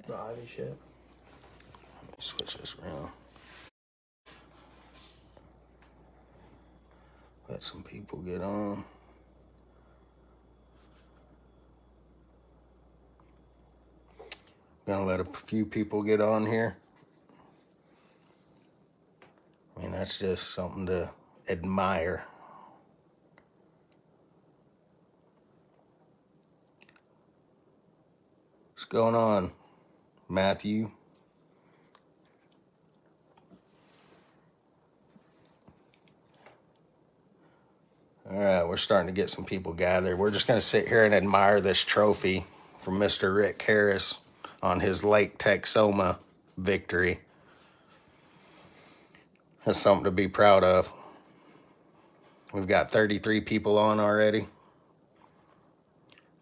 The Ivy shit. Let me switch this around. Let some people get on. Gonna let a few people get on here. I mean, that's just something to admire. What's going on, Matthew? All right, we're starting to get some people gathered. We're just going to sit here and admire this trophy from Mr. Rick Harris on his Lake Texoma victory. That's something to be proud of. We've got 33 people on already.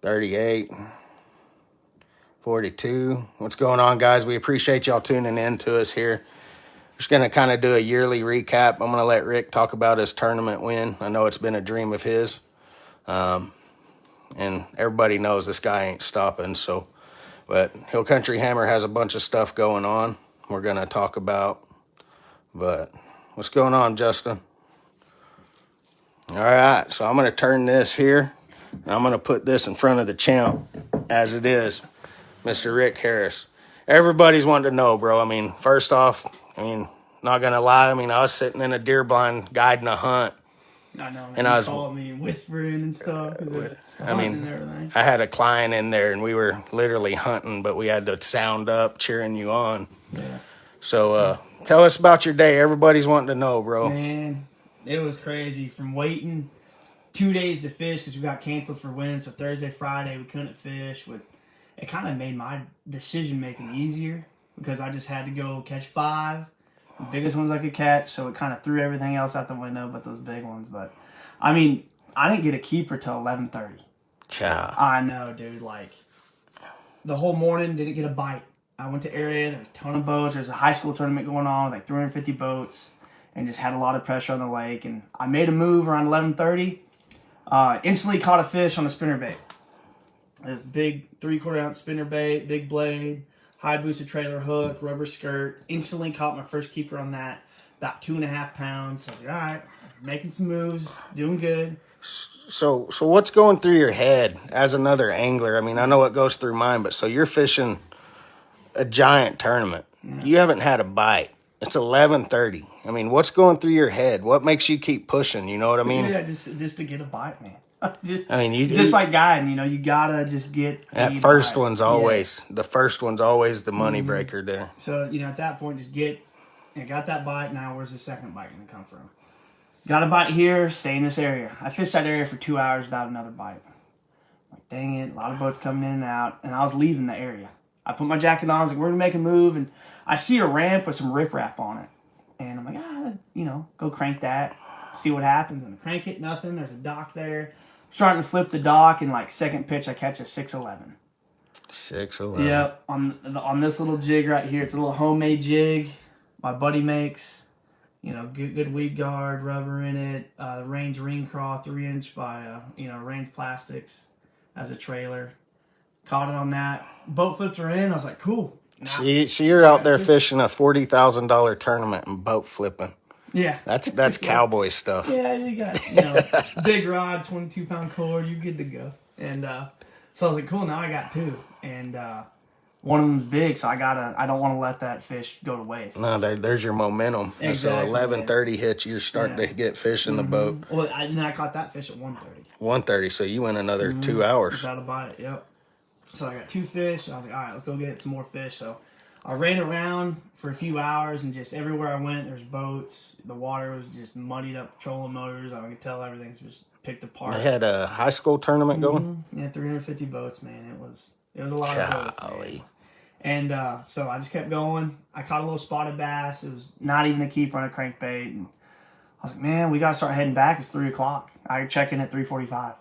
38. 42. What's going on, guys? We appreciate y'all tuning in to us here. Just going to kind of do a yearly recap. I'm going to let Rick talk about his tournament win. I know it's been a dream of his. And everybody knows this guy ain't stopping. So, but Hill Country Hammer has a bunch of stuff going on we're going to talk about. But what's going on, Justin? All right, so I'm going to turn this here. And I'm going to put this in front of the champ as it is, Mr. Rick Harris. Everybody's wanting to know, bro. I mean, first off, not going to lie. I mean, I was sitting in a deer blind guiding a hunt. I know, man. And I was calling me and whispering and stuff. I had a client in there, and we were literally hunting, but we had the sound up, cheering you on. Yeah. So tell us about your day. Everybody's wanting to know, bro. Man, it was crazy. From waiting 2 days to fish because we got canceled for wind. So Thursday, Friday, we couldn't fish. It kind of made my decision making easier because I just had to go catch 5. The biggest ones I could catch, so it kind of threw everything else out the window but those big ones. But, I mean, I didn't get a keeper till 11:30. Yeah. I know, dude. Like, the whole morning, didn't get a bite. I went to area, there was a ton of boats. There's a high school tournament going on with like 350 boats and just had a lot of pressure on the lake. And I made a move around 11:30. Instantly caught a fish on a spinnerbait. This big 3/4 ounce spinnerbait, big blade, high boosted trailer hook, rubber skirt. Instantly caught my first keeper on that, about 2.5 pounds. I was like, all right, making some moves, doing good. So what's going through your head as another angler? I mean, I know what goes through mine, but so you're fishing a giant tournament. Yeah. You haven't had a bite. It's 11:30. I mean, what's going through your head? What makes you keep pushing? You know what I mean? Yeah, just to get a bite, man. Just like guiding, you gotta just get that first one's always the first one's always the money breaker there. So at that point, got that bite. Now where's the second bite gonna come from? Got a bite here, stay in this area. I fished that area for 2 hours without another bite. Like, dang it, a lot of boats coming in and out, and I was leaving the area. I put my jacket on, I was like, we're gonna make a move, and I see a ramp with some riprap on it. And I'm like, go crank that, see what happens. And I crank it, nothing. There's a dock there. Starting to flip the dock, and like second pitch, I catch a 6'11". 6'11". Yep, on this little jig right here. It's a little homemade jig my buddy makes. Good weed guard, rubber in it. Rain's ring craw, 3-inch by Rain's Plastics as a trailer. Caught it on that. Boat flipped her in. I was like, cool. So you're out there fishing a $40,000 tournament and boat flipping. Yeah. That's cowboy stuff. Yeah, you got, big rod, 22-pound cord, you're good to go. And so I was like, cool, now I got 2. And one of them's big, so I don't want to let that fish go to waste. No, there's your momentum. Exactly. So 11:30 hits, you're starting to get fish in the boat. Well, I caught that fish at 1:30. 1:30, so you went another 2 hours. Without a bite, yep. So I got 2 fish. I was like, all right, let's go get some more fish. So I ran around for a few hours, and just everywhere I went, there's boats. The water was just muddied up, trolling motors. I could tell everything's just picked apart. They had a high school tournament going? Yeah, 350 boats, man. It was a lot of boats, man. And so I just kept going. I caught a little spotted bass. It was not even a keeper on a crankbait. And I was like, man, we got to start heading back. It's 3 o'clock. I check in at 3:45.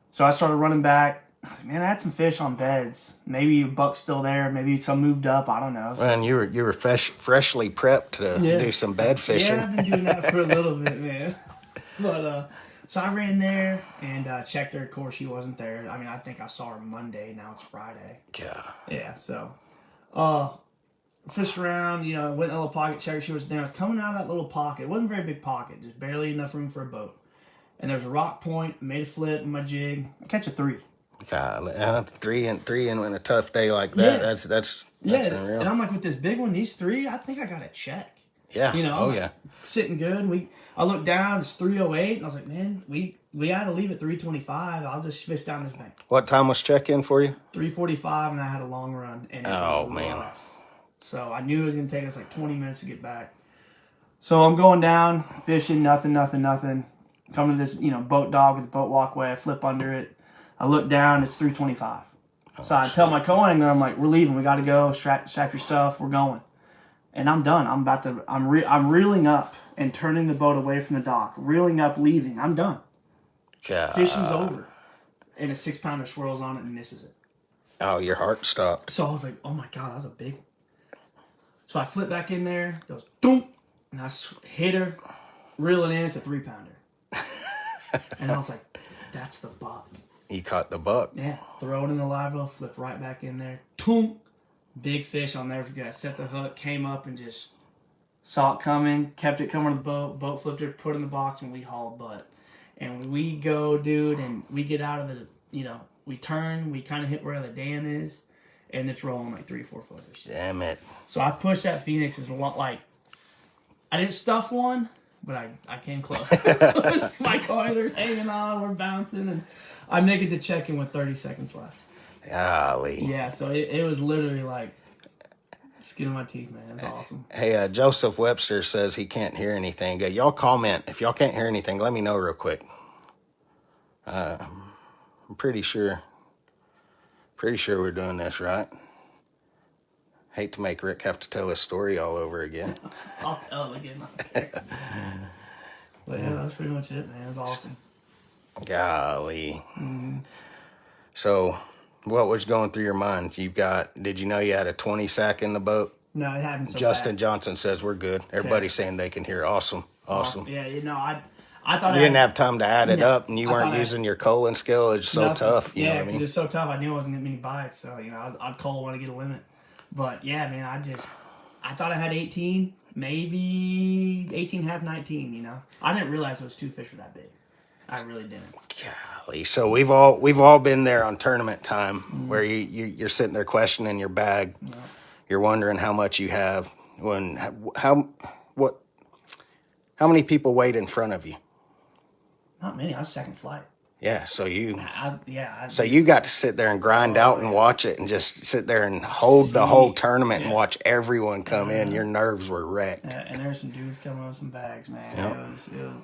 So I started running back. I was like, man, I had some fish on beds. Maybe a buck's still there. Maybe some moved up. I don't know. So, and you were freshly prepped to do some bed fishing. Yeah, I've been doing that for a little bit, man. But so I ran there and checked her. Of course, she wasn't there. I mean, I think I saw her Monday. Now it's Friday. Yeah. Yeah. So Fished around, you know, went in a little pocket, checked she was there. I was coming out of that little pocket. It wasn't a very big pocket, just barely enough room for a boat. And there's a rock point, made a flip with my jig. I catch a 3. God, three and in a tough day like that. Yeah. That's unreal. And I'm like, with this big one, these 3, I think I got a check. Yeah. You know, Oh I'm yeah. sitting good. I looked down, it's 308, and I was like, man, we had to leave at 325. I'll just fish down this bank. What time was check-in for you? 345, and I had a long run, and it was man. rough. So I knew it was going to take us like 20 minutes to get back. So I'm going down, fishing, nothing. Come to this, you know, boat dog with the boat walkway. I flip under it. I look down, it's 325. So I tell my co-angler, I'm like, we're leaving. We got to go. Strap your stuff. We're going. And I'm done. I'm reeling up and turning the boat away from the dock. Reeling up, leaving. I'm done. God. Fishing's over. And a 6-pounder swirls on it and misses it. Oh, your heart stopped. So I was like, oh my God, that was a big one. So I flip back in there, goes, boom, and I hit her, reel it in, it's a 3-pounder. And I was like, that's the buck. You caught the buck. Yeah, throw it in the live well, flip right back in there, boom, big fish, I'll never forget. I set the hook, came up and just saw it coming, kept it coming to the boat flipped it, put it in the box, and we hauled butt. And we go, dude, and we get out of the, you know, we turn, we kind of hit where the dam is, and it's rolling like 3-4 footers. Damn it. So I pushed that Phoenix as a lot, like, I didn't stuff one, but I came close. My coiler's hanging on, we're bouncing, and I make it to check-in with 30 seconds left. Golly. Yeah, so it was literally like skin of my teeth, man. It was awesome. Hey, Joseph Webster says he can't hear anything. Y'all comment. If y'all can't hear anything, let me know real quick. I'm pretty sure we're doing this right. Hate to make Rick have to tell his story all over again. I'll tell it again. But yeah, that's pretty much it, man. It was awesome. Golly. Mm-hmm. So, what was going through your mind? Did you know you had a 20 sack in the boat? No, it happened so Justin bad. Johnson says we're good. Everybody's saying they can hear. Awesome. Yeah, you know, I thought you didn't have time to add it up, and you weren't using your culling skill. It's so tough. You know what I mean? Because it's so tough. I knew I wasn't getting many bites, so you know, I'd cull when I get a limit. But yeah, man, I thought I had 18, maybe 18, half 19. You know, I didn't realize those 2 fish were that big. I really didn't. Golly. So we've all been there on tournament time where you're sitting there questioning your bag. Yeah. You're wondering how much you have. How many people wait in front of you? Not many. I was second flight. Yeah, so you you got to sit there and grind out and watch it and just sit there and hold the whole tournament and watch everyone come in. Your nerves were wrecked. Yeah, and there were some dudes coming with some bags, man.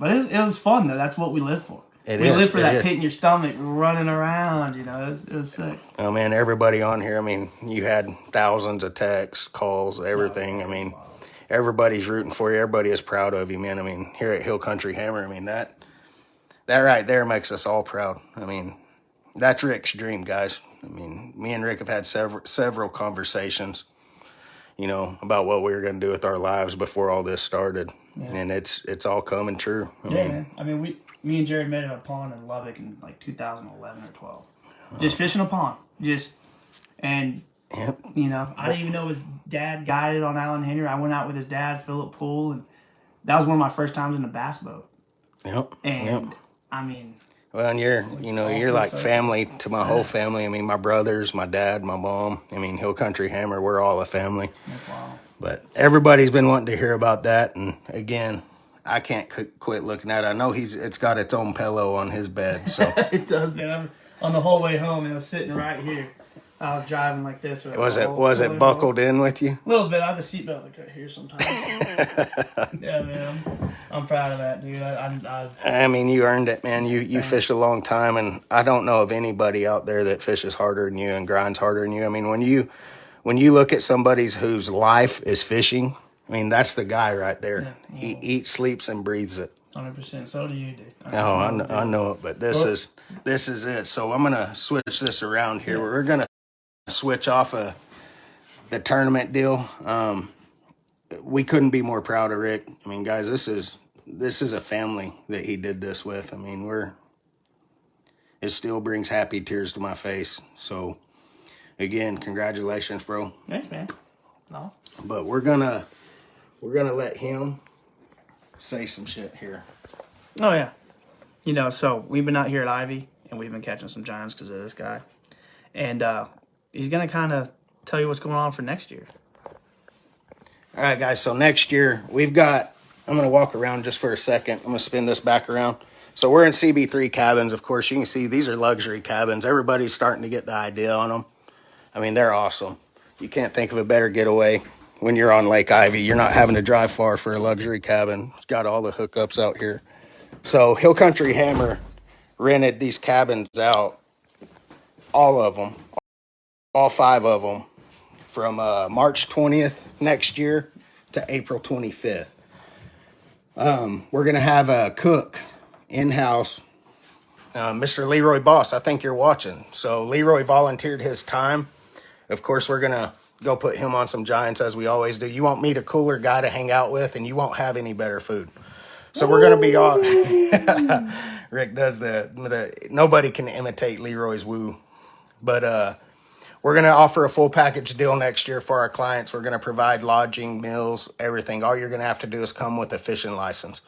Yep. It was fun though. That's what we live for. We live for that pit in your stomach running around. You know, it was sick. Oh man, everybody on here. I mean, you had thousands of texts, calls, everything. I mean, everybody's rooting for you. Everybody is proud of you, man. I mean, here at Hill Country Hammer, I mean that right there makes us all proud. I mean, that's Rick's dream, guys. I mean, me and Rick have had several conversations, you know, about what we were going to do with our lives before all this started, and it's all coming true. I mean, me and Jerad met at a pond in Lubbock in like 2011 or 12, just fishing a pond, you know, I didn't even know his dad guided on Alan Henry. I went out with his dad, Philip Poole, and that was one of my first times in a bass boat. I mean, well, and you're like family to my whole family. I mean, my brothers, my dad, my mom. I mean, Hill Country Hammer, we're all a family. Wow. But everybody's been wanting to hear about that, and again, I can't quit looking at it. I know it's got its own pillow on his bed. So it does, man. On the whole way home, it was sitting right here. I was driving like this. Was it buckled in with you? A little bit. I have the seatbelt like right here sometimes. Yeah, man. I'm proud of that, dude. I mean, you earned it, man. You fished a long time, and I don't know of anybody out there that fishes harder than you and grinds harder than you. I mean, when you look at somebody whose life is fishing, I mean, that's the guy right there. Yeah. He eats, sleeps, and breathes it. 100%. So do you, dude. No, I know it, but this is it. So I'm gonna switch this around here. Yeah. We're gonna switch off the tournament deal. We couldn't be more proud of Rick. I mean, guys, this is a family that he did this with. I mean, it still brings happy tears to my face. So again, congratulations, bro. Thanks, man. No. But we're gonna let him say some shit here. Oh yeah. So we've been out here at Ivy, and we've been catching some giants because of this guy, and he's gonna kind of tell you what's going on for next year. All right, guys. So next year we've got. I'm gonna walk around just for a second. I'm gonna spin this back around. So we're in CB3 cabins. Of course, you can see these are luxury cabins. Everybody's starting to get the idea on them. I mean, they're awesome. You can't think of a better getaway when you're on Lake Ivy. You're not having to drive far for a luxury cabin. It's got all the hookups out here. So Hill Country Hammer rented these cabins out, all of them, all 5 of them, from March 20th next year to April 25th. We're going to have a cook in-house, Mr. Leroy Boss. I think you're watching. So Leroy volunteered his time. Of course, we're going to go put him on some giants as we always do. You won't meet a cooler guy to hang out with, and you won't have any better food. So we're going to be all... Rick does the... Nobody can imitate Leroy's woo. But we're going to offer a full package deal next year for our clients. We're going to provide lodging, meals, everything. All you're going to have to do is come with a fishing license.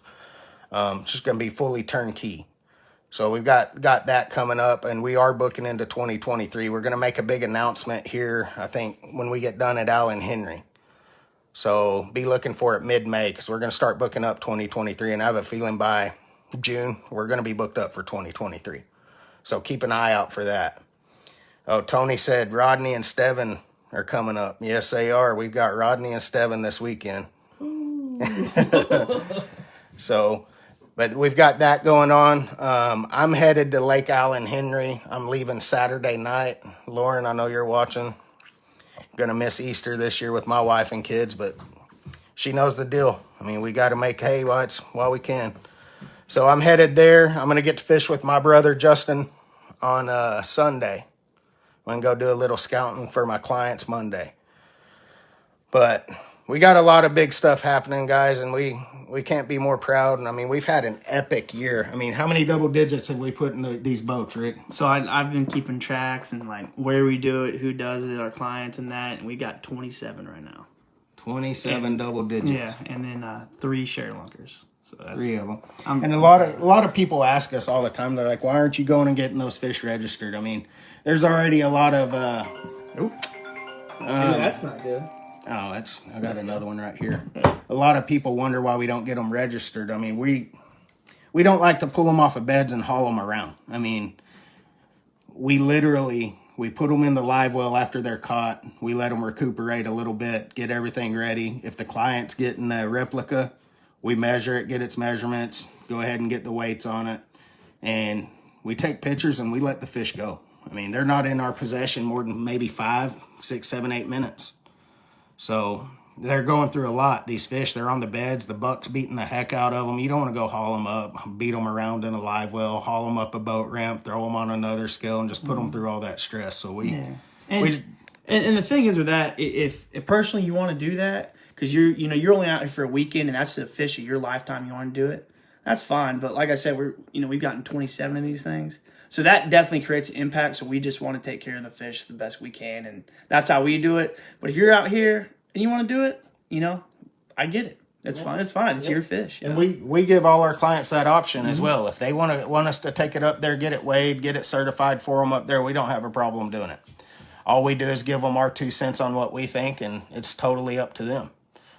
It's just going to be fully turnkey. So we've got that coming up, and we are booking into 2023. We're going to make a big announcement here, I think, when we get done at Allen Henry. So be looking for it mid-May, because we're going to start booking up 2023, and I have a feeling by June we're going to be booked up for 2023. So keep an eye out for that. Oh, Tony said Rodney and Steven are coming up. Yes, they are. We've got Rodney and Steven this weekend. So... But we've got that going on. I'm headed to Lake Allen Henry. I'm leaving Saturday night. Lauren, I know you're watching. Gonna miss Easter this year with my wife and kids, but she knows the deal. I mean, we got to make hay while we can. So I'm headed there. I'm gonna get to fish with my brother Justin on Sunday. I'm gonna go do a little scouting for my clients Monday. But we got a lot of big stuff happening, guys, and we can't be more proud. And I mean, we've had an epic year. I mean, how many double digits have we put in these boats, Rick? So I've been keeping tracks and like where we do it, who does it, our clients, and that. And we got 27 right now. 27 double digits. Yeah, and then 3 share lunkers. So that's 3 of them. And a lot of people ask us all the time. They're like, "Why aren't you going and getting those fish registered?" I mean, there's already a lot of. That's not good. Oh, I got another one right here. A lot of people wonder why we don't get them registered. I mean, we don't like to pull them off of beds and haul them around. I mean, we put them in the live well after they're caught. We let them recuperate a little bit, get everything ready. If the client's getting a replica, we measure it, get its measurements, go ahead and get the weights on it. And we take pictures and we let the fish go. I mean, they're not in our possession more than maybe 5, 6, 7, 8 minutes. So they're going through a lot. These fish, they're on the beds. The buck's beating the heck out of them. You don't want to go haul them up, beat them around in a live well, haul them up a boat ramp, throw them on another scale, and just put them through all that stress. So and the thing is with that, if personally you want to do that, because you're only out here for a weekend and that's the fish of your lifetime, you want to do it, that's fine. But like I said, we've gotten 27 of these things. So that definitely creates an impact. So we just want to take care of the fish the best we can. And that's how we do it. But if you're out here and you want to do it, I get it. It's fine. It's fine. It's your fish. And we give all our clients that option as well. If they want us to take it up there, get it weighed, get it certified for them up there, we don't have a problem doing it. All we do is give them our 2 cents on what we think, and it's totally up to them.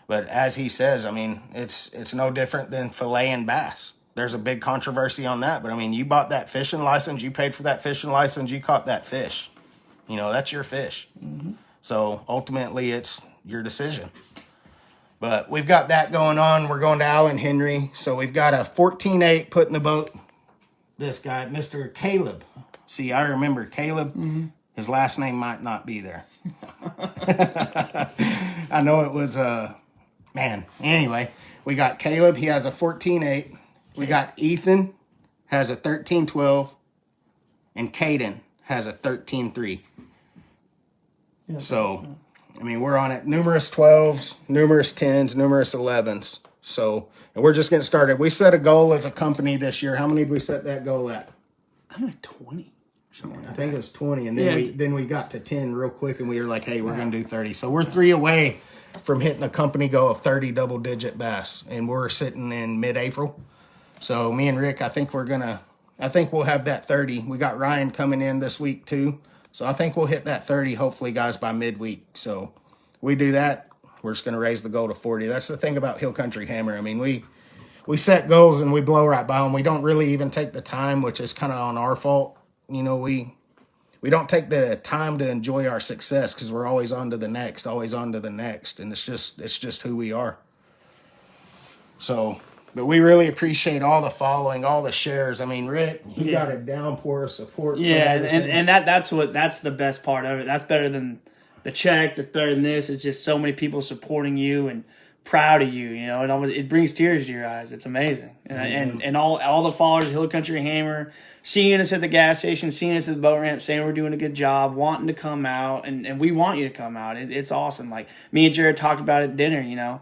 But as he says, I mean, it's no different than filleting bass. There's a big controversy on that, but I mean, you bought that fishing license, you paid for that fishing license, you caught that fish. That's your fish. Mm-hmm. So ultimately, it's your decision. But we've got that going on. We're going to Allen Henry. So we've got a 14-8 put in the boat. This guy, Mr. Caleb. See, I remember Caleb. Mm-hmm. His last name might not be there. I know it was, man. Anyway, we got Caleb. He has a 14-8. We got Ethan, has a 13-12, and Caden has a 13-3. Yeah, so, I mean, we're on it. Numerous 12s, numerous 10s, numerous 11s. So, and we're just getting started. We set a goal as a company this year. How many did we set that goal at? I'm at 20. I think it was 20, and then we got to 10 real quick, and we were like, hey, we're going to do 30. So we're 3 away from hitting a company goal of 30 double-digit bass, and we're sitting in mid-April. So me and Rick, I think we'll have that 30. We got Ryan coming in this week too. So I think we'll hit that 30, hopefully, guys, by midweek. So we do that, we're just going to raise the goal to 40. That's the thing about Hill Country Hammer. I mean, we set goals and we blow right by them. We don't really even take the time, which is kind of on our fault. You know, we don't take the time to enjoy our success because we're always on to the next, and it's just who we are. So, but we really appreciate all the following, all the shares. I mean, Rick, he got a downpour of support. Yeah, and that's the best part of it. That's better than the check. That's better than this. It's just so many people supporting you and proud of you. You know, it brings tears to your eyes. It's amazing. And all the followers of Hill Country Hammer, seeing us at the gas station, seeing us at the boat ramp, saying we're doing a good job, wanting to come out, and we want you to come out. It's awesome. Like me and Jerad talked about at dinner. You know,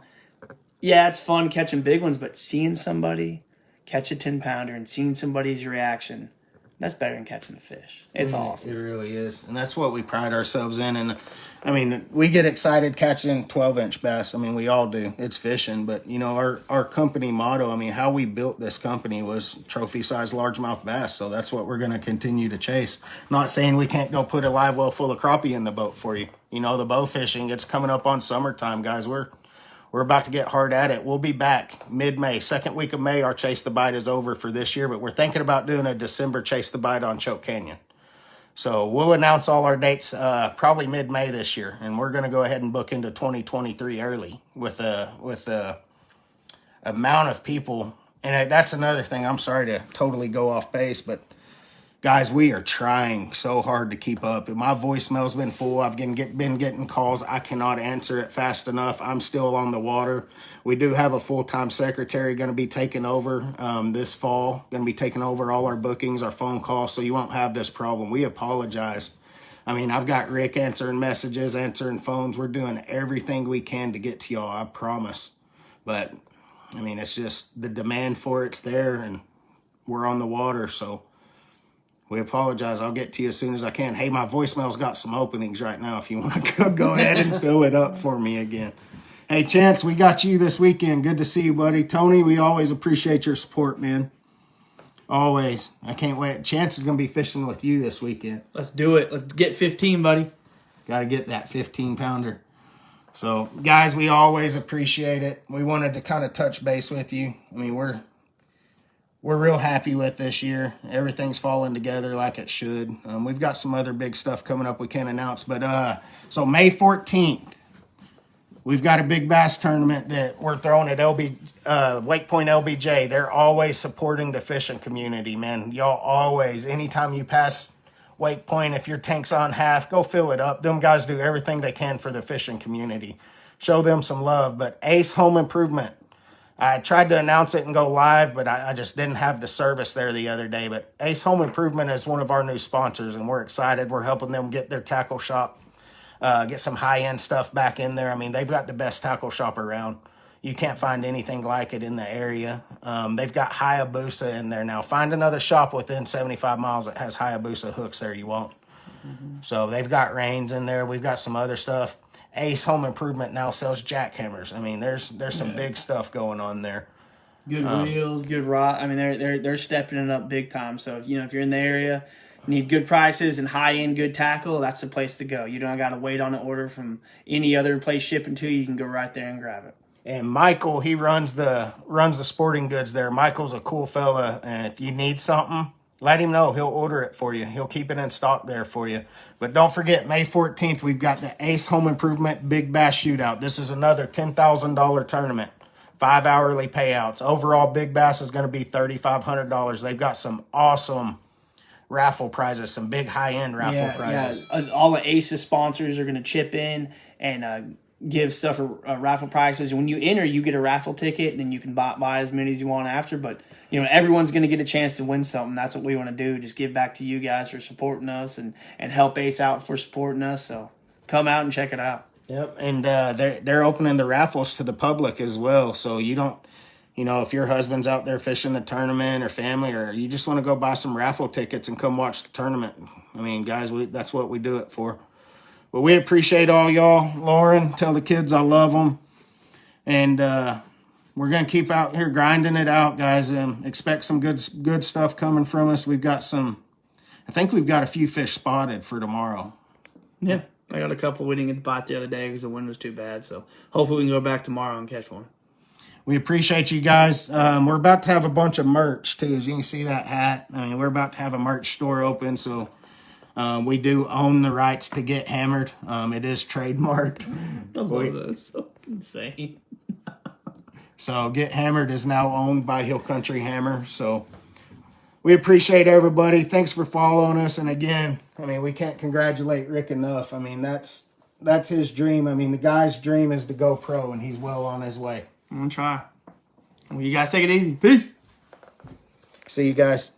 yeah, it's fun catching big ones, but seeing somebody catch a 10-pounder and seeing somebody's reaction, that's better than catching the fish. It's awesome. It really is. And that's what we pride ourselves in. And, I mean, we get excited catching 12-inch bass. I mean, we all do. It's fishing. But, you know, our company motto, I mean, how we built this company was trophy-sized largemouth bass. So that's what we're going to continue to chase. Not saying we can't go put a live well full of crappie in the boat for you. You know, the bow fishing, it's coming up on summertime, guys. We're about to get hard at it. We'll be back mid-May. Second week of May, our Chase the Bite is over for this year, but we're thinking about doing a December Chase the Bite on Choke Canyon. So we'll announce all our dates probably mid-May this year, and we're going to go ahead and book into 2023 early with the amount of people. And that's another thing. I'm sorry to totally go off base, but guys, we are trying so hard to keep up. My voicemail's been full. I've been getting calls. I cannot answer it fast enough. I'm still on the water. We do have a full-time secretary going to be taking over this fall, going to be taking over all our bookings, our phone calls, so you won't have this problem. We apologize. I mean, I've got Rick answering messages, answering phones. We're doing everything we can to get to y'all, I promise. But, I mean, it's just the demand for it's there, and we're on the water, so we apologize. I'll get to you as soon as I can. Hey, my voicemail's got some openings right now if you want to go ahead and fill it up for me again. Hey, Chance, we got you this weekend. Good to see you, buddy. Tony, we always appreciate your support, man. Always. I can't wait. Chance is going to be fishing with you this weekend. Let's do it. Let's get 15, buddy. Got to get that 15-pounder. So, guys, we always appreciate it. We wanted to kind of touch base with you. I mean, we're real happy with this year. Everything's falling together like it should. We've got some other big stuff coming up we can't announce. But so May 14th, we've got a big bass tournament that we're throwing at Wake Point LBJ. They're always supporting the fishing community, man. Y'all always, anytime you pass Wake Point, if your tank's on half, go fill it up. Them guys do everything they can for the fishing community. Show them some love. But Ace Home Improvement, I tried to announce it and go live, but I just didn't have the service there the other day. But Ace Home Improvement is one of our new sponsors, and we're excited. We're helping them get their tackle shop, get some high-end stuff back in there. I mean, they've got the best tackle shop around. You can't find anything like it in the area. They've got Hayabusa in there now. Find another shop within 75 miles that has Hayabusa hooks there, you won't. Mm-hmm. So they've got Rains in there. We've got some other stuff. Ace Home Improvement now sells jackhammers. I mean, there's some big stuff going on there. Good wheels, good rod. I mean, they're stepping it up big time. So if you're in the area, need good prices and high end good tackle, that's the place to go. You don't got to wait on an order from any other place shipping to you. You can go right there and grab it. And Michael, he runs the sporting goods there. Michael's a cool fella, and if you need something, let him know. He'll order it for you. He'll keep it in stock there for you. But don't forget, May 14th, we've got the Ace Home Improvement Big Bass Shootout. This is another $10,000 tournament, 5 hourly payouts. Overall, Big Bass is going to be $3,500. They've got some awesome raffle prizes, some big high-end raffle prizes. Yeah. All the Aces sponsors are going to chip in and give stuff raffle prizes. When you enter, you get a raffle ticket, and then you can buy as many as you want after. But everyone's going to get a chance to win something. That's what we want to do. Just give back to you guys for supporting us and help Ace out for supporting us. So come out and check it out. Yep, and they're opening the raffles to the public as well. So you don't you know, if your husband's out there fishing the tournament or family, or you just want to go buy some raffle tickets and come watch the tournament. I mean, guys, that's what we do it for. But we appreciate all y'all. Lauren, tell the kids I love them. And we're going to keep out here grinding it out, guys. Expect some good stuff coming from us. I think we've got a few fish spotted for tomorrow. Yeah, I got a couple. We didn't get the bite the other day because the wind was too bad. So hopefully we can go back tomorrow and catch one. We appreciate you guys. We're about to have a bunch of merch too. As you can see that hat. I mean, we're about to have a merch store open. So we do own the rights to Get Hammered. It is trademarked. I love that. It's so insane. So Get Hammered is now owned by Hill Country Hammer. So we appreciate everybody. Thanks for following us. And again, I mean, we can't congratulate Rick enough. I mean, that's his dream. I mean, the guy's dream is to go pro, and he's well on his way. I'm going to try. Well, you guys take it easy. Peace. See you guys.